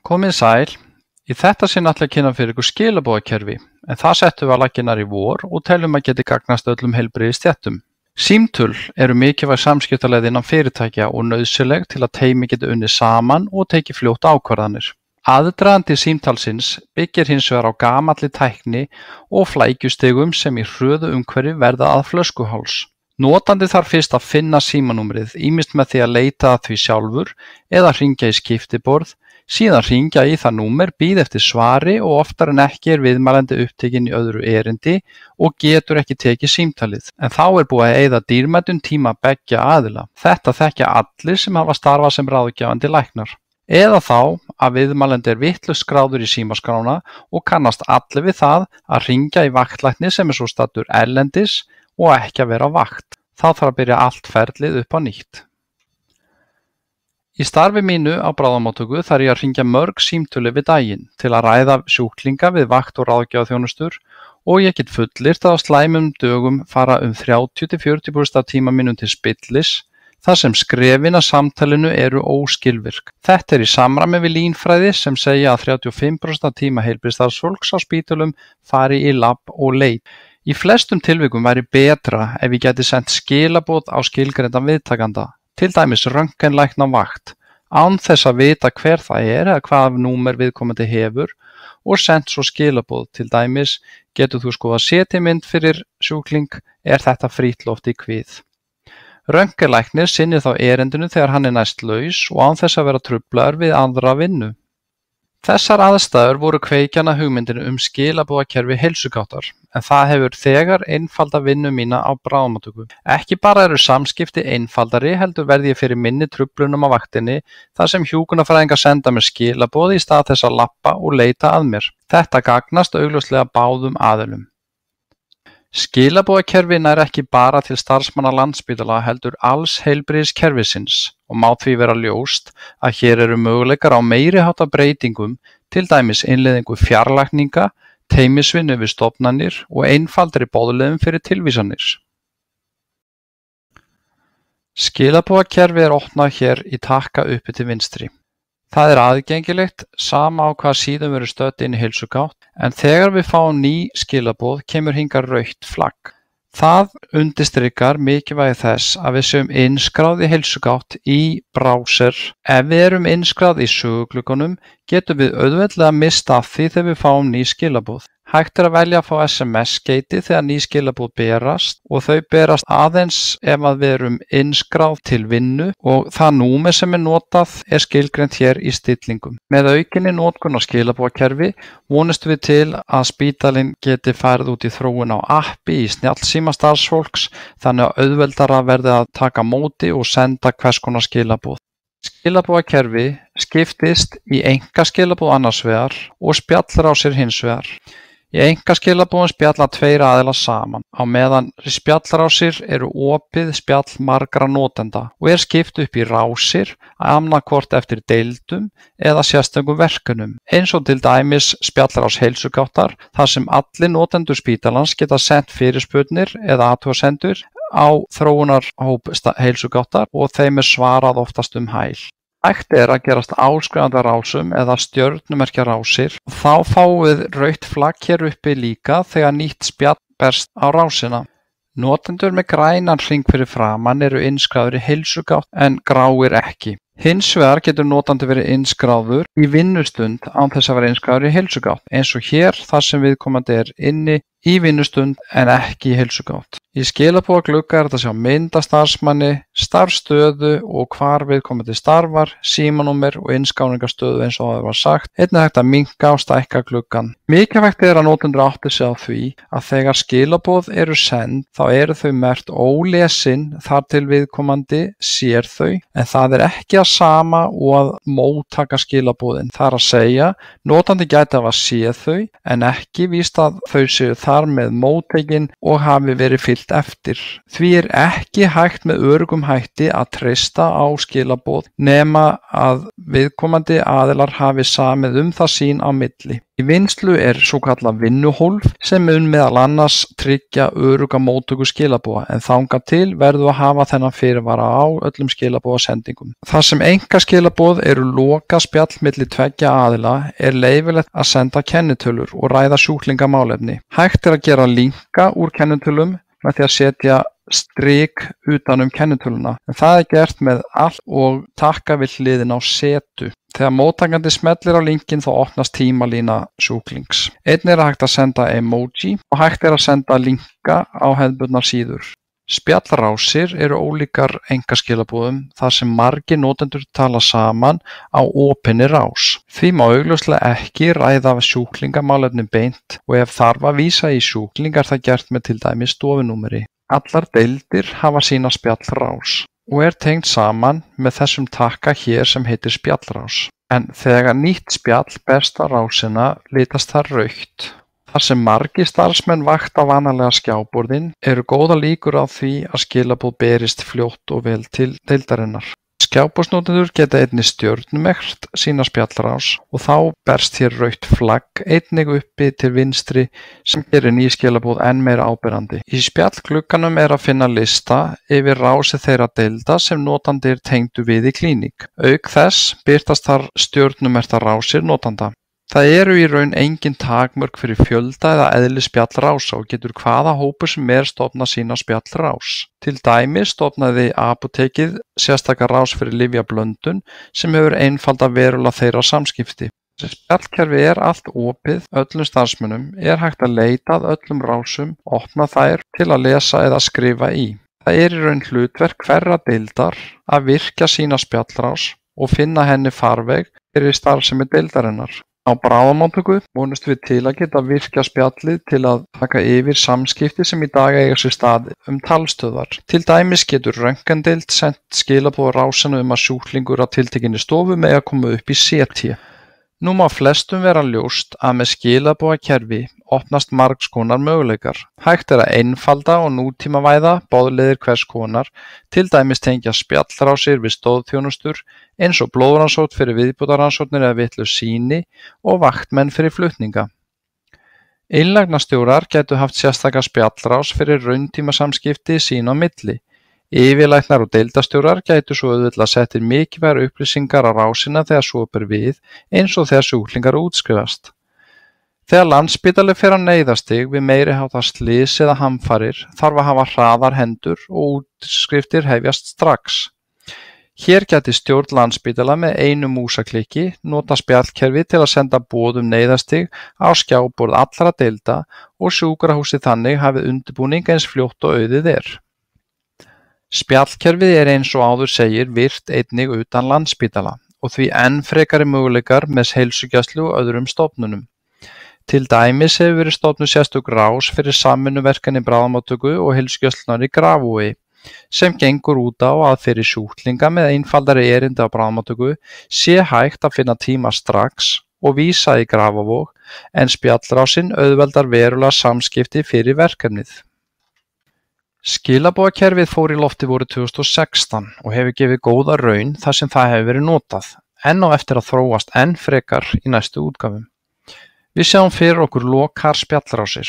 Komið sæl. Í þetta sinn ætla ég að kynna fyrir ykkur skilaboðakerfi, en það settum við á laggirnar í vor og teljum að geti gagnast öllum heilbrigðisstéttum. Símtöl eru mikilvæg samskiptaleið innan fyrirtækja og nauðsynleg til að teymi geti unnið saman og tekið fljótt ákvarðanir. Aðdragandi símtalsins byggir hins vegar á gamalli tækni og flækjustigum sem í hröðu umhverfi verða að flöskuháls. Notandi þarf fyrst að finna símanúmerið, ýmist með því að leita að því sjálfur eða hringja í skiptiborð, síðan hringja í það númer, bíða eftir svari og oftar en ekki viðmælandi upptekinn í öðru erindi og getur ekki tekið símtalið. En þá búið að eyða dýrmætum tíma beggja aðila. Þetta þekkja allir sem hafa starfað sem ráðgjafandi læknar. Eða þá að viðmælandi vitlaust skráður í símaskrána og kannast allir við það að hringja í vaktlækni sem svo staddur erlendis og ekki að vera á vakt. Þá þarf að byrja allt ferlið upp á nýtt. Í starfi mínu á bráðamóttöku þarf ég að hringja mörg símtölu við daginn til að ræða sjúklinga við vakt- og ráðgjafarþjónustur og ég get fullyrt að á slæmum dögum fara 30–40% af tíma mínum til spillis þar sem skrefin að samtalinu eru óskilvirk. Þetta í samræmi við línfræði sem segja að 35% af tíma heilbrigðisstarfsfólks á spítölum fari í lab og leit. Í flestum tilvikum væri betra ef ég gæti sent skilaboð á skilgreindan viðtakanda, til dæmis röntgenlækna vakt, án þess að vita hver það eða hvað númer viðkomandi hefur og sent svo skilaboð, til dæmis getur þú skoðað CT-mynd fyrir sjúkling, þetta frítt loft í kvið. Röntgenlæknir sinnir þá erindinu þegar hann næst laus og án þess að vera truflaður við aðra vinnu. Þessar aðstæður voru kveikjan að hugmyndinu skilaboðakerfi heilsugáttar, en það hefur þegar einfalda vinnu mína á bráðamóttöku. Ekki bara eru samskipti einfaldari, heldur verði ég fyrir minni truflunum á vaktinni þar sem hjúkrunarfræðingar senda mér skilaboð í stað þess að labba og leita að mér. Þetta gagnast augljóslega báðum aðilum. Skilaboðakerfi nær ekki bara til starfsmanna Landspítala heldur alls heilbrigðiskerfisins og má því vera ljóst að hér eru möguleikar á meiriháttar breytingum, til dæmis innleiðingu fjarlækninga, teymisvinnu við stofnanir og einfaldari boðleiðum fyrir tilvísanir. Skilaboðakerfi opnað hér í takka uppi til vinstri. Það aðgengilegt sama á hvaða síðum við erum stödd inn í heilsugátt, en þegar við fáum ný skilaboð kemur hingað rautt flagg. Það undirstrikar mikilvægi þess að við séum innskráð í heilsugátt í browser. Ef við erum innskráð í söguglugganum getum við auðveldlega mist af því þegar við fáum ný skilaboð. Hægt að velja að fá SMS-skeyti þegar ný skilaboð berast og þau berast aðeins ef við erum innskráð til vinnu og það númer sem notað skilgreint hér í stillingum. Með aukinni notkun á skilaboðakerfi vonumst við til að spítalinn geti farið út í þróun á appi í snjallsíma starfsfólks þannig að auðveldara verði að taka á móti og senda hvers konar skilaboð. Skilaboðakerfi skiptist í einkaskilaboð annars vegar og spjallrásir hins vegar. Í einkaskilaboðum spjalla tveir aðilar saman, á meðan spjallrásir eru opið spjall margra notenda og skipt upp í rásir, annaðhvort eftir deildum eða sérstökum verkefnum, eins og til dæmis spjallrás heilsugáttar, þar sem allir notendur spítalans geta sent fyrirspurnir eða athugasemdir á þróunarhóp heilsugáttar og þeim svarað oftast hæl. Hægt að gerast áskrifandi rásum eða stjörnumerkjarásir og þá fáum við rautt flagg hér uppi líka þegar nýtt spjall berst á rásina. Notendur með grænan hring fyrir framan eru innskráður í heilsugátt en gráir ekki. Hins vegar getur notandi verið innskráður í vinnustund án þess að vera innskráður í heilsugátt, eins og hér þar sem viðkomandi inni í vinnustund en ekki í heilsugátt. Í skilaboðaglugga þetta að sjá mynd af starfsmanni, starfsstöðu og hvar viðkomandi starfar, símanúmer og innskráningarstöðu eins og það var sagt. Einnig hægt að minnka og stækka gluggan. Mikilvægt að notendur átti sig á því að þegar skilaboð eru send þá eru þau merkt ólesin þar til viðkomandi sér þau, en það ekki að sama og að móttaka skilaboðin. Það að segja, notandi gæti að séð þau en ekki víst að þau séu þar með móttekin og hafi verið fylgt eftir. Því ekki hægt með öruggum hætti að treysta á skilaboð nema að viðkomandi aðilar hafi samið það sín á milli. Í vinnslu svokallað vinnuhólf sem mun meðal annars tryggja örugga móttöku skilaboða en þangað til verður að hafa þennan fyrirvara á öllum skilaboðasendingum. Þar sem einkaskilaboð eru lokað spjall milli tveggja aðila leyfilegt að senda kennitölur og ræða sjúklingamálefni. Hægt að gera linka úr kennitölum með því að setja strik utan kennitöluna, en það gert með allt og takka við hliðina á setu. Þegar móttakandi smellir á linkinn þá opnast tímalína sjúklings. Einnig hægt að senda emoji og hægt að senda linka á hefðbundnar síður. Spjallrásir eru ólíkar einkaskilaboðum þar sem margir notendur tala saman á opinni rás. Því má augljóslega ekki ræða sjúklingamálefni beint og ef þarf að vísa í sjúkling það gert með til dæmis stofunúmeri. Allar deildir hafa sína spjallrás og tengd saman með þessum takka hér sem heitir spjallrás. En þegar nýtt spjall berst á rásina litast það rautt. Þar sem margir starfsmenn vakta vanalega skjáborðin góðar líkur á því að skilaboð berist fljótt og vel til deildarinnar. Skjáborðsnotendur geta einnig stjörnumerkt sína spjallrás og þá berst hér rautt flagg einnig uppi til vinstri sem gerir ný skilaboð enn meira áberandi. Í spjallglugganum að finna lista yfir rási þeirra deilda sem notandi tengdu við í klíník. Auk þess birtast þar stjörnumerktar rásir notanda. Það eru í raun engin takmörk fyrir fjölda eða eðli spjallrása og getur hvaða hópur sem stofnað sína spjallrás. Til dæmis stofnaði apótekið sérstaka rás fyrir lyfjablöndun sem hefur einfaldað verulega þeirra samskipti. Þessi spjallkerfi allt opið öllum starfsmönnum hægt að leita að öllum rásum, opna þær til að lesa eða skrifa í. Það í raun hlutverk hverrar deildar að virkja sína spjallrás og finna henni farveg fyrir starfsemi deildarinnar. Á bráðamóttöku vonumst við til að geta virkjað spjallið til að taka yfir samskipti sem í dag eiga sér stað talstöðvar. Til dæmis getur röntgendeild sent skilaboð á rásina að sjúklingur á tiltekinni stofu megi að koma upp í CT. Nú má flestum vera ljóst að með skilaboðakerfi opnast margs konar möguleikar. Hægt að einfalda og nútímavæða boðleiðir hvers konar, til dæmis tengja spjallrásir við stoðþjónustur eins og blóðrannsókn fyrir viðbótarrannsóknir eða vitlaus sýni og vaktmenn fyrir flutninga. Innlagnarstjórar gætu haft sérstaka spjallrás fyrir rauntímasamskipti sín á milli. Yfirlæknar og deildarstjórar gætu svo auðvitað settir mikilvægar upplýsingar á rásina þegar svo ber við eins og þegar sjúklingar útskrifast. Þegar Landspítali fer á neyðarstig við meiri háttar slys eða hamfarir þarf að hafa hraðar hendur og útskriftir hefjast strax. Hér gæti stjórn Landspítala með einu músaklikki nota spjallkerfi til að senda boð neyðarstig á skjáborð allra deilda og sjúkrahúsið þannig hafi undirbúning eins fljótt og auðið Spjallkerfið eins og áður segir virt einnig utan Landspítala og því enn frekari möguleikar með heilsugæslu og öðrum stofnunum. Til dæmis hefur verið stofnuð sérstök rás fyrir samvinnuverkefni bráðamóttöku og heilsugæslunnar í Grafarvogi sem gengur út á að fyrir sjúklinga með einfaldari erindi á bráðamóttöku sé hægt að finna tíma strax og vísa í Grafarvog en spjallrásin auðveldar verulega samskipti fyrir verkefnið. Skilaboðakerfið fór í lofti vorið 2016 og hefur gefið góða raun þar sem það hefur verið notað, enn á eftir að þróast enn frekar í næstu útgáfum. Við sjáum fyrir okkur lokar spjallrásir,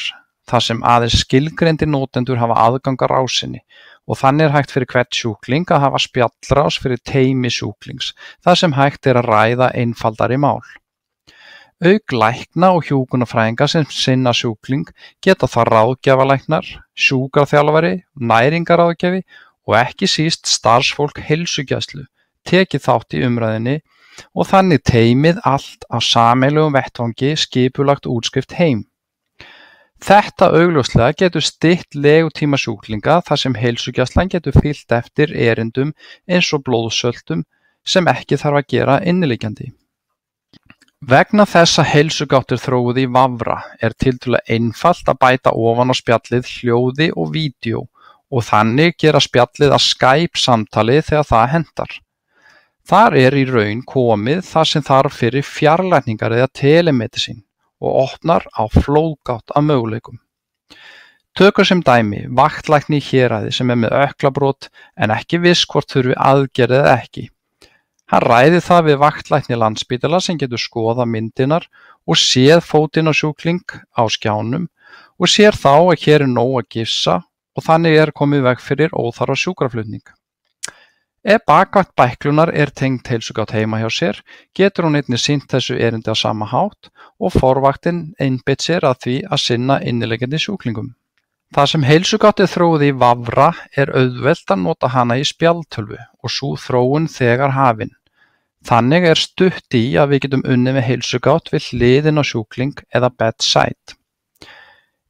þar sem aðeins skilgreindir notendur hafa aðgang að rásinni og þannig hægt fyrir hvern sjúkling að hafa spjallrás fyrir teymi sjúklings, þar sem hægt að ræða einfaldari mál. Auk lækna og hjúkrunarfræðinga sem sinna sjúkling geta það ráðgjafalæknar, sjúkraþjálfari, næringaráðgjafi og ekki síst starfsfólk heilsugæslu tekið þátt í umræðunni og þannig teymið allt á sameiginlegum vettvangi skipulagt útskrift heim. Þetta augljóslega getur stytt legutíma sjúklinga þar sem heilsugæslan getur fylgt eftir erindum eins og blóðsöltum sem ekki þarf að gera inniliggjandi. Vegna þess að heilsugáttir þróuð í vafra tiltölulega einfalt að bæta ofan á spjallið hljóði og vídeó og þannig gera spjallið að Skype-samtali þegar það hentar. Þar í raun komið það sem þarf fyrir fjarlækningar eða telemedicín og opnar á flóðgátt af möguleikum. Tökum sem dæmi vaktlækni í héraði sem með ökklabrot en ekki viss hvort þurfi aðgerð eða ekki. Hann ræði það við vaktlækni Landspítala sem getur skoðað myndirnar og séð fótinn á sjúkling á skjánum og sér þá að hér nóg að gifsa og þannig komið í veg fyrir óþarfa sjúkraflutning. Ef bakvakt bæklunar tengd heilsugátt heima hjá sér, getur hún einnig sinnt þessu erindi á sama hátt og forvaktinn einbeitt sér að því að sinna inniliggjandi sjúklingum. Það sem heilsugátt þróuð í Vafra auðvelt að nota hana í spjaldtölvu og sú þróun þegar hafin. Þannig stutt í að við getum unnið með heilsugátt við hliðin á sjúkling eða bedside.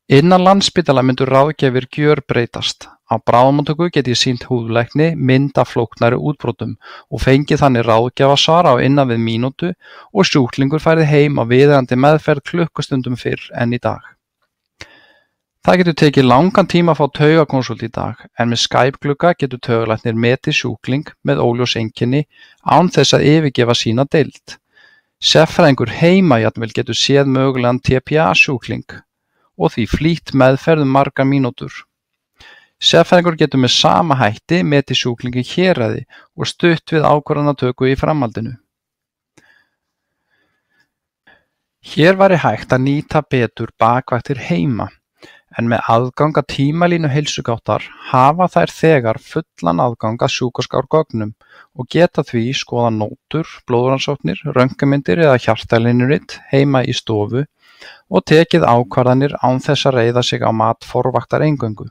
Innan Landspítala myndu ráðgjafir gjörbreytast. Á bráðamóttöku get ég sýnt húðlækni mynd af flóknari útbrotum og fengið þannig ráðgjafasvar á innan við mínútu og sjúklingur færði heim á viðeigandi meðferð klukkustundum fyrr en í dag. Það getur tekið langan tíma að fá taugakonsúlt í dag, en með Skype-glugga getur taugalæknir metið sjúkling með óljós einkenni án þess að yfirgefa sína deild. Sérfræðingur heima jafnvel getur séð mögulegan TPA-sjúkling og því flýtt meðferð margar mínútur. Sérfræðingur getur með sama hætti metið sjúkling í héraði og stutt við ákvarðanatöku í framhaldinu. Hér væri hægt að nýta betur bakvaktir heima. En með aðgang að tímalínu heilsugáttar hafa þær þegar fullan aðgang að sjúkraskrárgögnum og geta því skoða nótur, blóðrannsóknir, röntgenmyndir eða hjartalínurit heima í stofu og tekið ákvarðanir án þess að reiða sig á mat forvaktar eingöngu.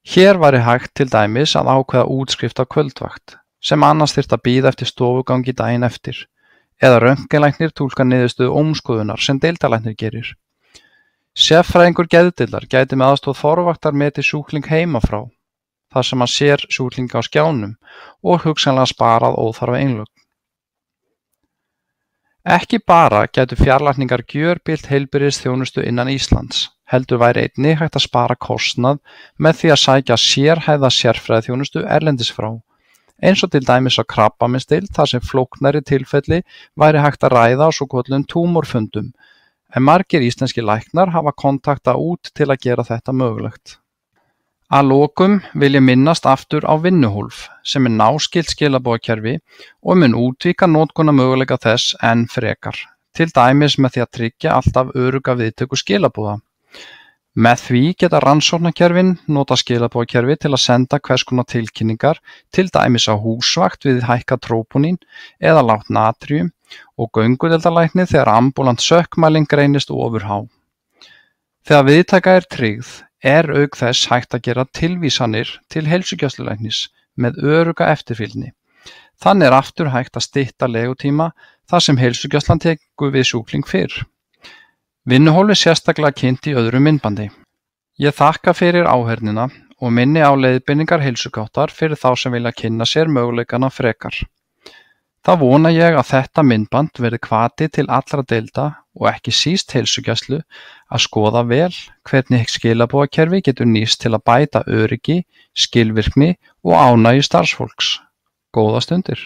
Hér væri hægt til dæmis að ákveða útskrift á kvöldvakt, sem annars þyrfti að bíða eftir stofugangi daginn eftir, eða röntgenlæknir túlka niðurstöðu ómskoðunar sem deildarlæknir gerir. Sérfræðingur geðdeildar gæti með aðstoð forvaktar metið sjúkling heima frá, þar sem hann sér sjúkling á skjánum og hugsanlega sparað óþarfa innlögn. Ekki bara gætu fjarlækningar gjörbylt heilbrigðisþjónustu innan Íslands, heldur væri einnig hægt að spara kostnað með því að sækja sérhæfða sérfræðiþjónustu erlendis frá, eins og til dæmis á krabbameinsdeild þar sem flóknari tilfelli væri hægt að ræða á svokölluðum túmorfundum, en margir íslenskir læknar hafa kontakta út til að gera þetta mögulegt. Að lokum vil ég minnast aftur á Vinnuhólf, sem náskylt skilaboðakerfi og mun útvíkka notkunarmöguleika þess enn frekar, til dæmis með því að tryggja alltaf örugga viðtöku skilaboða. Með því geta rannsóknarkerfin nota skilaboðakerfi til að senda hvers konar tilkynningar, til dæmis á húsvakt við hækkað tróponín eða lágt natríum, og göngudeildarlækni þegar ambúlant sökkmæling greinist ofurhá. Þegar viðtaka tryggð auk þess hægt að gera tilvísanir til heilsugæslulæknis með örugga eftirfylgni. Þannig aftur hægt að stytta legutíma þar sem heilsugæslan tekur við sjúkling fyrr. Vinnuhólf sérstaklega kynnt í öðru myndbandi. Ég þakka fyrir áheyrnina og minni á leiðbeiningar heilsugáttar fyrir þá sem vilja kynna sér möguleikana frekar. Það vona ég að þetta myndband verði hvati til allra deilda og ekki síst heilsugæslu að skoða vel hvernig skilaboðakerfi getur nýst til að bæta öryggi, skilvirkni og ánægju starfsfólks. Góðar stundir!